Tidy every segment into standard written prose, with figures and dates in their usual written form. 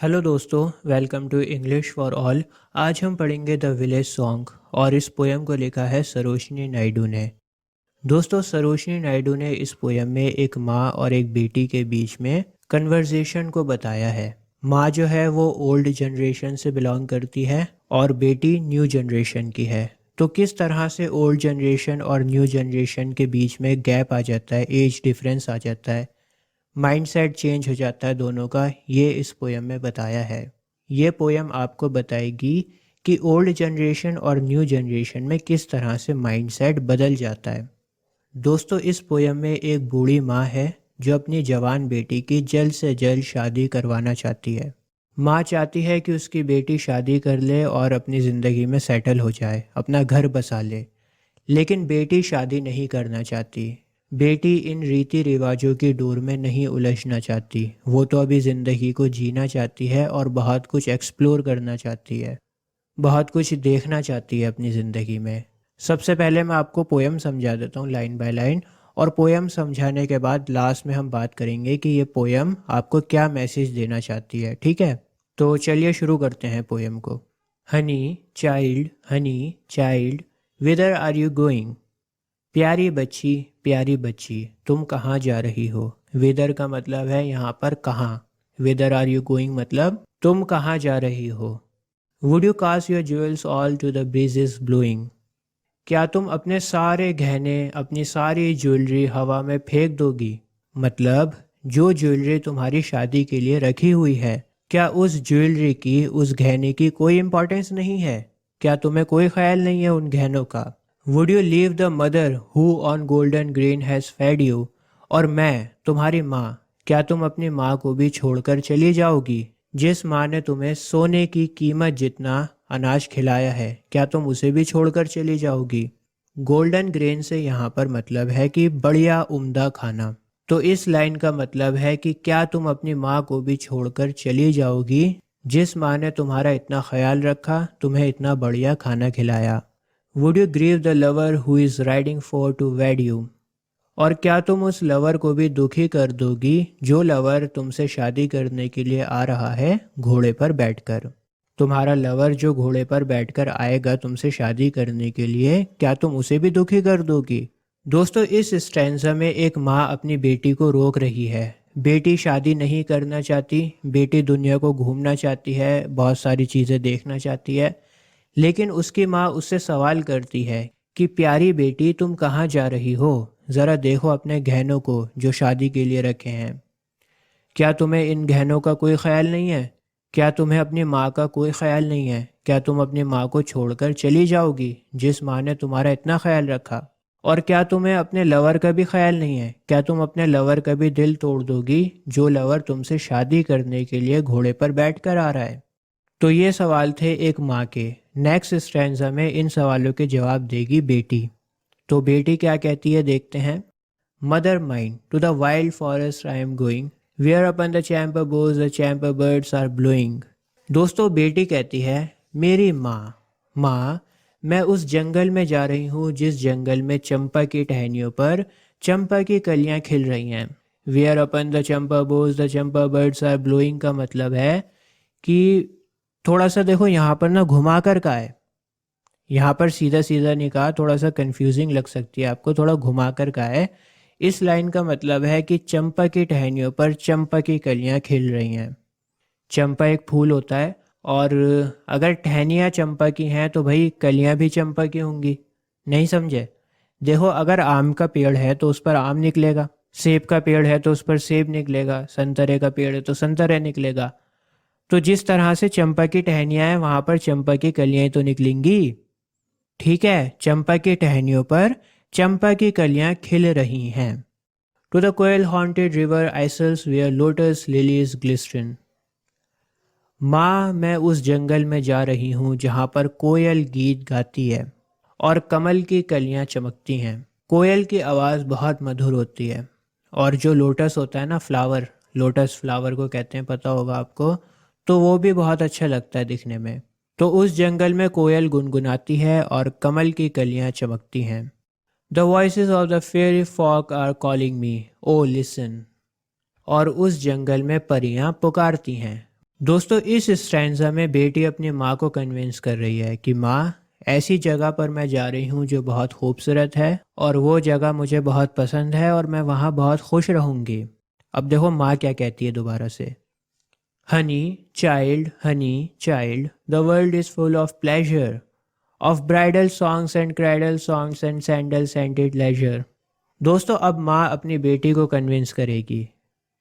Hello दोस्तों, welcome to English for all. आज हम पढ़ेंगे द विलेज सॉन्ग और इस पोयम को लिखा है सरोजिनी नायडू ने। दोस्तों, सरोजिनी नायडू ने इस पोयम में एक माँ और एक बेटी के बीच में कन्वर्सेशन को बताया है। माँ जो है वो ओल्ड जनरेशन से बिलोंग करती है और बेटी न्यू जनरेशन की है। तो किस तरह से ओल्ड जनरेशन और न्यू जनरेशन के बीच में गैप आ जाता है, एज डिफरेंस आ जाता है, माइंडसेट चेंज हो जाता है दोनों का, ये इस पोयम में बताया है। ये पोयम आपको बताएगी कि ओल्ड जनरेशन और न्यू जनरेशन में किस तरह से माइंडसेट बदल जाता है। दोस्तों, इस पोयम में एक बूढ़ी माँ है जो अपनी जवान बेटी की जल्द से जल्द शादी करवाना चाहती है। माँ चाहती है कि उसकी बेटी शादी कर ले और अपनी ज़िंदगी में सेटल हो जाए, अपना घर बसा ले। लेकिन बेटी शादी नहीं करना चाहती। बेटी इन रीति रिवाजों की डोर में नहीं उलझना चाहती। वो तो अभी ज़िंदगी को जीना चाहती है और बहुत कुछ एक्सप्लोर करना चाहती है, बहुत कुछ देखना चाहती है अपनी ज़िंदगी में। सबसे पहले मैं आपको पोयम समझा देता हूँ लाइन बाय लाइन, और पोयम समझाने के बाद लास्ट में हम बात करेंगे कि ये पोयम आपको क्या मैसेज देना चाहती है। ठीक है, तो चलिए शुरू करते हैं पोयम को। Honey child, whither are you going? प्यारी बच्ची, तुम कहाँ जा रही हो? विदर का मतलब है यहाँ पर कहाँ। विदर आर यू गोइंग मतलब तुम कहाँ जा रही हो। Would you cast your jewels all to the breezes blowing? क्या तुम अपने सारे गहने, अपनी सारी ज्वेलरी हवा में फेंक दोगी? मतलब जो ज्वेलरी तुम्हारी शादी के लिए रखी हुई है, क्या उस ज्वेलरी की, उस गहने की कोई इंपॉर्टेंस नहीं है? क्या तुम्हें कोई ख्याल नहीं है उन गहनों का? Would you leave the mother who on golden grain has fed you? और मैं, तुम्हारी माँ, क्या तुम अपनी माँ को भी छोड़कर चली जाओगी? जिस माँ ने तुम्हें सोने की कीमत जितना अनाज खिलाया है, क्या तुम उसे भी छोड़कर चली जाओगी? गोल्डन ग्रेन से यहाँ पर मतलब है कि बढ़िया उम्दा खाना। तो इस लाइन का मतलब है कि क्या तुम अपनी माँ को भी छोड़कर चली जाओगी, जिस माँ ने तुम्हारा इतना ख्याल रखा, तुम्हें इतना बढ़िया खाना खिलाया। Would you grieve the lover who is riding forth to wed you? और क्या तुम उस लवर को भी दुखी कर दोगी जो लवर तुमसे शादी करने के लिए आ रहा है घोड़े पर बैठकर? तुम्हारा लवर जो घोड़े पर बैठकर आएगा तुमसे शादी करने के लिए, क्या तुम उसे भी दुखी कर दोगी? दोस्तों, इस स्टैंजा में एक माँ अपनी बेटी को रोक रही है। बेटी शादी नहीं करना चाहती, बेटी दुनिया को घूमना चाहती है, बहुत सारी चीज़ें देखना चाहती है। लेकिन उसकी माँ उससे सवाल करती है कि प्यारी बेटी, तुम कहाँ जा रही हो? ज़रा देखो अपने गहनों को जो शादी के लिए रखे हैं। क्या तुम्हें इन गहनों का कोई ख्याल नहीं है? क्या तुम्हें अपनी माँ का कोई ख्याल नहीं है? क्या तुम अपनी माँ को छोड़कर चली जाओगी जिस माँ ने तुम्हारा इतना ख्याल रखा? और क्या तुम्हें अपने लवर का भी ख्याल नहीं है? क्या तुम अपने लवर का भी दिल तोड़ दोगी जो लवर तुमसे शादी करने के लिए घोड़े पर बैठ कर आ रहा है? तो ये सवाल थे एक माँ के। नेक्स्ट स्टैंजा में इन सवालों के जवाब देगी बेटी। तो बेटी क्या कहती है देखते हैं। Mother mine, to the wild forest I am going, where upon the champa boughs the champa birds are blowing. दोस्तों, बेटी कहती है, मेरी माँ, मैं उस जंगल में जा रही हूँ जिस जंगल में चंपा की टहनियों पर चंपा की कलियाँ खिल रही हैं। Where upon the champa boughs the champa birds are blowing का मतलब है कि थोड़ा सा देखो यहाँ पर ना घुमा कर का है, यहाँ पर सीधा सीधा नहीं कहा, थोड़ा सा कंफ्यूजिंग लग सकती है आपको, थोड़ा घुमा कर का है। इस लाइन का मतलब है कि चंपा की टहनियों पर चंपा की कलियां खिल रही हैं। चंपा एक फूल होता है, और अगर टहनियाँ चंपा की हैं तो भाई कलियां भी चंपा की होंगी। नहीं समझे? देखो, अगर आम का पेड़ है तो उस पर आम निकलेगा, सेब का पेड़ है तो उस पर सेब निकलेगा, संतरे का पेड़ है तो संतरे निकलेगा। तो जिस तरह से चंपा की टहनियाँ हैं वहाँ पर चंपा की कलियाँ तो निकलेंगी। ठीक है, चंपा की टहनियों पर चंपा की कलियाँ खिल रही हैं। To the koel haunted river isles where lotus lilies glisten. माँ, मैं उस जंगल में जा रही हूँ जहाँ पर कोयल गीत गाती है और कमल की कलियाँ चमकती हैं। कोयल की आवाज़ बहुत मधुर होती है, और जो लोटस होता है ना, फ्लावर, लोटस फ्लावर को कहते हैं, पता होगा आपको, तो वो भी बहुत अच्छा लगता है दिखने में। तो उस जंगल में कोयल गुनगुनाती है और कमल की कलियां चमकती हैं। The voices of the fairy folk are calling me, O listen. और उस जंगल में परियां पुकारती हैं। दोस्तों इस स्टैंजा में बेटी अपनी माँ को कन्विंस कर रही है कि माँ, ऐसी जगह पर मैं जा रही हूँ जो बहुत खूबसूरत है और वो जगह मुझे बहुत पसंद है और मैं वहाँ बहुत खुश रहूँगी। अब देखो माँ क्या कहती है दोबारा से। Honey child, the world is full of pleasure, of bridal songs and cradle songs and sandal scented leisure. दोस्तों अब माँ अपनी बेटी को कन्विंस करेगी।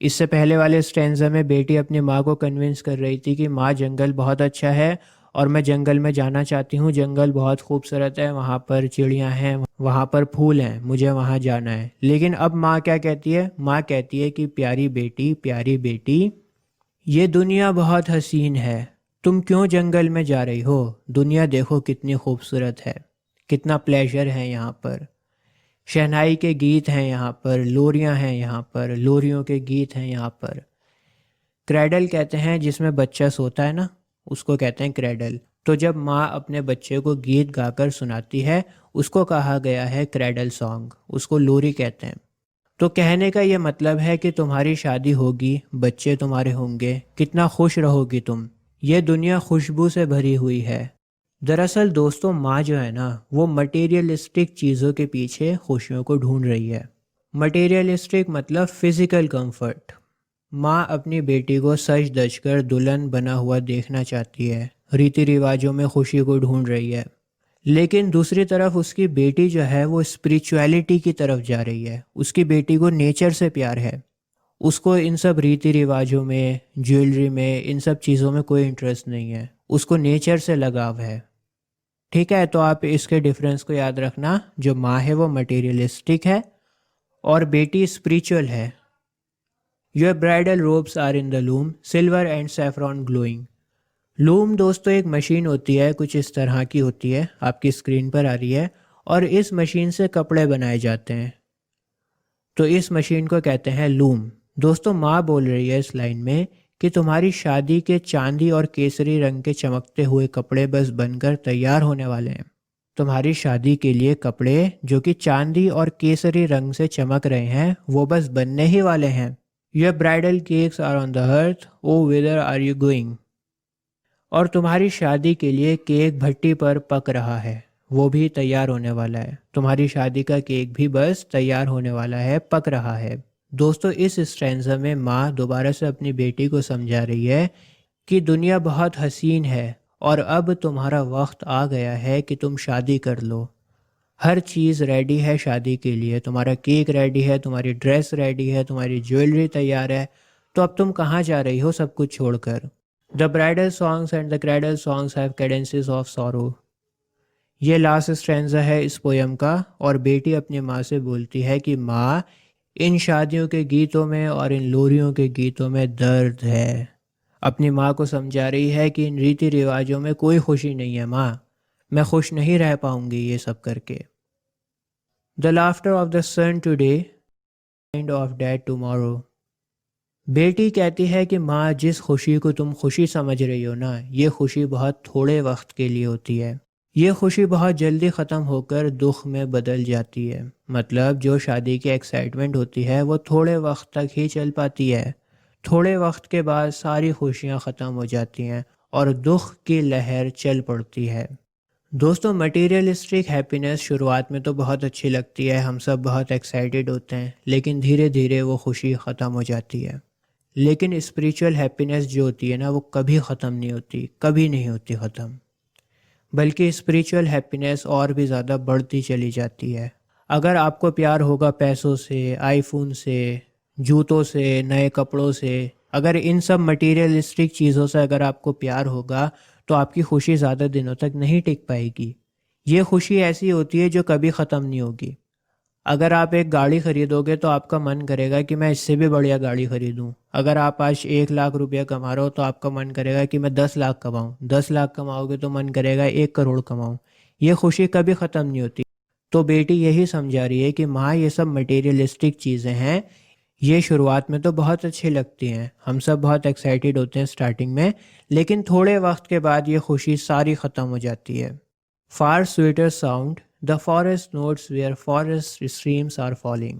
इससे पहले वाले स्टैंजा में बेटी अपनी माँ को कन्विंस कर रही थी कि माँ, जंगल बहुत अच्छा है और मैं जंगल में जाना चाहती हूँ, जंगल बहुत खूबसूरत है, वहाँ पर चिड़ियाँ हैं, वहाँ पर फूल हैं, मुझे वहाँ जाना है। लेकिन अब माँ क्या कहती है? माँ कहती है कि प्यारी बेटी, ये दुनिया बहुत हसीन है, तुम क्यों जंगल में जा रही हो? दुनिया देखो कितनी खूबसूरत है, कितना प्लेजर है यहाँ पर, शहनाई के गीत हैं यहाँ पर, लोरियाँ हैं यहाँ पर, लोरियों के गीत हैं यहाँ पर। क्रैडल कहते हैं जिसमें बच्चा सोता है ना, उसको कहते हैं क्रैडल। तो जब माँ अपने बच्चे को गीत गाकर सुनाती है उसको कहा गया है क्रैडल सॉन्ग, उसको लोरी कहते हैं। तो कहने का ये मतलब है कि तुम्हारी शादी होगी, बच्चे तुम्हारे होंगे, कितना खुश रहोगी तुम, ये दुनिया खुशबू से भरी हुई है। दरअसल दोस्तों माँ जो है ना, वो मटेरियलिस्टिक चीज़ों के पीछे खुशियों को ढूंढ रही है। मटेरियलिस्टिक मतलब फिजिकल कंफर्ट। माँ अपनी बेटी को सज धज कर दुल्हन बना हुआ देखना चाहती है, रीति रिवाजों में खुशी को ढूंढ रही है। लेकिन दूसरी तरफ उसकी बेटी जो है वो स्पिरिचुअलिटी की तरफ जा रही है। उसकी बेटी को नेचर से प्यार है, उसको इन सब रीति रिवाजों में, ज्वेलरी में, इन सब चीज़ों में कोई इंटरेस्ट नहीं है, उसको नेचर से लगाव है। ठीक है, तो आप इसके डिफरेंस को याद रखना। जो माँ है वो मटेरियलिस्टिक है और बेटी स्पिरिचुअल है। Your bridal robes are in the loom, silver and saffron glowing. Loom दोस्तों एक मशीन होती है, कुछ इस तरह की होती है, आपकी स्क्रीन पर आ रही है, और इस मशीन से कपड़े बनाए जाते हैं। तो इस मशीन को कहते हैं लूम। दोस्तों माँ बोल रही है इस लाइन में कि तुम्हारी शादी के चांदी और केसरी रंग के चमकते हुए कपड़े बस बनकर तैयार होने वाले हैं। तुम्हारी शादी के लिए कपड़े जो कि चांदी और केसरी रंग से चमक रहे हैं वो बस बनने ही वाले हैं। Your bridal cakes are on the hearth, O whither are you going. और तुम्हारी शादी के लिए केक भट्टी पर पक रहा है, वो भी तैयार होने वाला है। तुम्हारी शादी का केक भी बस तैयार होने वाला है, पक रहा है। दोस्तों इस स्ट्रैंजा में माँ दोबारा से अपनी बेटी को समझा रही है कि दुनिया बहुत हसीन है और अब तुम्हारा वक्त आ गया है कि तुम शादी कर लो। हर चीज़ रेडी है शादी के लिए, तुम्हारा केक रेडी है, तुम्हारी ड्रेस रेडी है, तुम्हारी ज्वेलरी तैयार है, तो अब तुम कहाँ जा रही हो सब कुछ छोड़कर? The bridal songs and the cradle songs have cadences of sorrow. ये लास्ट स्ट्रैंजा है इस पोयम का, और बेटी अपनी माँ से बोलती है कि माँ, इन शादियों के गीतों में और इन लोरियों के गीतों में दर्द है। अपनी माँ को समझा रही है कि इन रीति रिवाजों में कोई खुशी नहीं है माँ, मैं खुश नहीं रह पाऊंगी ये सब करके। The laughter of the sun today, kind of dead tomorrow. बेटी कहती है कि माँ, जिस खुशी को तुम खुशी समझ रही हो ना, ये खुशी बहुत थोड़े वक्त के लिए होती है, ये खुशी बहुत जल्दी ख़त्म होकर दुख में बदल जाती है। मतलब जो शादी की एक्साइटमेंट होती है वो थोड़े वक्त तक ही चल पाती है, थोड़े वक्त के बाद सारी खुशियाँ ख़त्म हो जाती हैं और दुख की लहर चल पड़ती है। दोस्तों मटेरियलिस्टिक हैप्पीनेस शुरुआत में तो बहुत अच्छी लगती है, हम सब बहुत एक्साइटेड होते हैं, लेकिन धीरे धीरे वो खुशी ख़त्म हो जाती है। लेकिन स्पिरिचुअल हैप्पीनेस जो होती है ना, वो कभी ख़त्म नहीं होती, कभी नहीं होती ख़त्म, बल्कि स्पिरिचुअल हैप्पीनेस और भी ज़्यादा बढ़ती चली जाती है। अगर आपको प्यार होगा पैसों से, आईफोन से, जूतों से, नए कपड़ों से, अगर इन सब मटेरियलिस्टिक चीज़ों से अगर आपको प्यार होगा तो आपकी खुशी ज़्यादा दिनों तक नहीं टिक पाएगी। ये खुशी ऐसी होती है जो कभी ख़त्म नहीं होगी। अगर आप एक गाड़ी खरीदोगे तो आपका मन करेगा कि मैं इससे भी बढ़िया गाड़ी खरीदूं। अगर आप आज 1 लाख रुपया कमा रहे हो तो आपका मन करेगा कि मैं 10 लाख कमाऊं। 10 लाख कमाओगे तो मन करेगा 1 करोड़ कमाऊं। ये खुशी कभी ख़त्म नहीं होती। तो बेटी यही समझा रही है कि माँ, ये सब मटेरियलिस्टिक चीज़ें हैं, ये शुरुआत में तो बहुत अच्छी लगती हैं, हम सब बहुत एक्साइटेड होते हैं स्टार्टिंग में, लेकिन थोड़े वक्त के बाद ये खुशी सारी ख़त्म हो जाती है। Far sweeter sound the forest notes where forest streams are falling.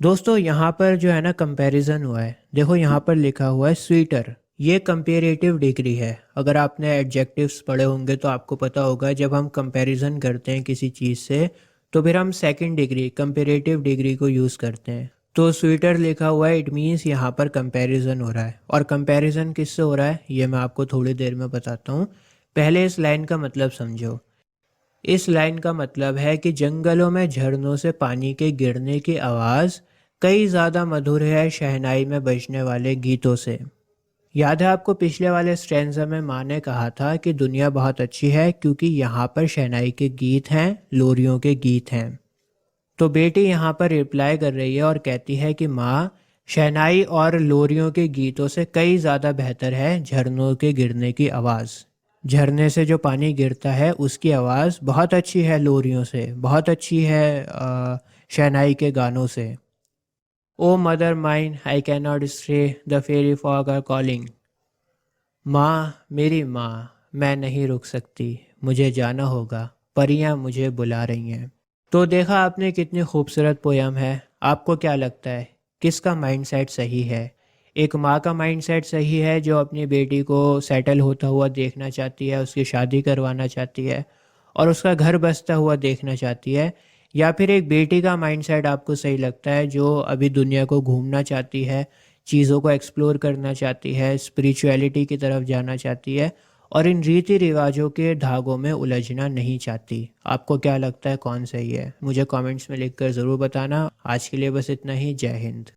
दोस्तों यहाँ पर जो है ना कंपैरिजन हुआ है, देखो यहाँ पर लिखा हुआ है स्वीटर, ये कंपेरेटिव डिग्री है। अगर आपने एडजेक्टिव्स पढ़े होंगे तो आपको पता होगा, जब हम कंपैरिजन करते हैं किसी चीज़ से तो फिर हम सेकंड डिग्री कंपेरेटिव डिग्री को यूज़ करते हैं। तो स्वीटर लिखा हुआ है, इट मीन्स यहाँ पर कंपैरिजन हो रहा है। और कंपैरिजन किससे हो रहा है ये मैं आपको थोड़ी देर में बताता हूँ। पहले इस लाइन का मतलब समझो। इस लाइन का मतलब है कि जंगलों में झरनों से पानी के गिरने की आवाज़ कई ज़्यादा मधुर है शहनाई में बजने वाले गीतों से। याद है आपको पिछले वाले स्ट्रेंजा में माँ ने कहा था कि दुनिया बहुत अच्छी है क्योंकि यहाँ पर शहनाई के गीत हैं, लोरियों के गीत हैं। तो बेटी यहाँ पर रिप्लाई कर रही है और कहती है कि माँ, शहनाई और लोरियों के गीतों से कई ज़्यादा बेहतर है झरनों के गिरने की आवाज़। झरने से जो पानी गिरता है उसकी आवाज़ बहुत अच्छी है लोरियों से, बहुत अच्छी है शहनाई के गानों से। O mother mine I can not stay the fairy folk are calling. माँ, मेरी माँ, मैं नहीं रुक सकती, मुझे जाना होगा, परियां मुझे बुला रही हैं। तो देखा आपने कितनी खूबसूरत पोयम है। आपको क्या लगता है किसका माइंडसेट सही है? एक माँ का माइंडसेट सही है जो अपनी बेटी को सेटल होता हुआ देखना चाहती है, उसकी शादी करवाना चाहती है और उसका घर बसता हुआ देखना चाहती है, या फिर एक बेटी का माइंडसेट आपको सही लगता है जो अभी दुनिया को घूमना चाहती है, चीज़ों को एक्सप्लोर करना चाहती है, स्पिरिचुअलिटी की तरफ जाना चाहती है और इन रीति रिवाजों के धागों में उलझना नहीं चाहती? आपको क्या लगता है कौन सही है? मुझे कमेंट्स में लिखकर ज़रूर बताना। आज के लिए बस इतना ही। जय हिंद।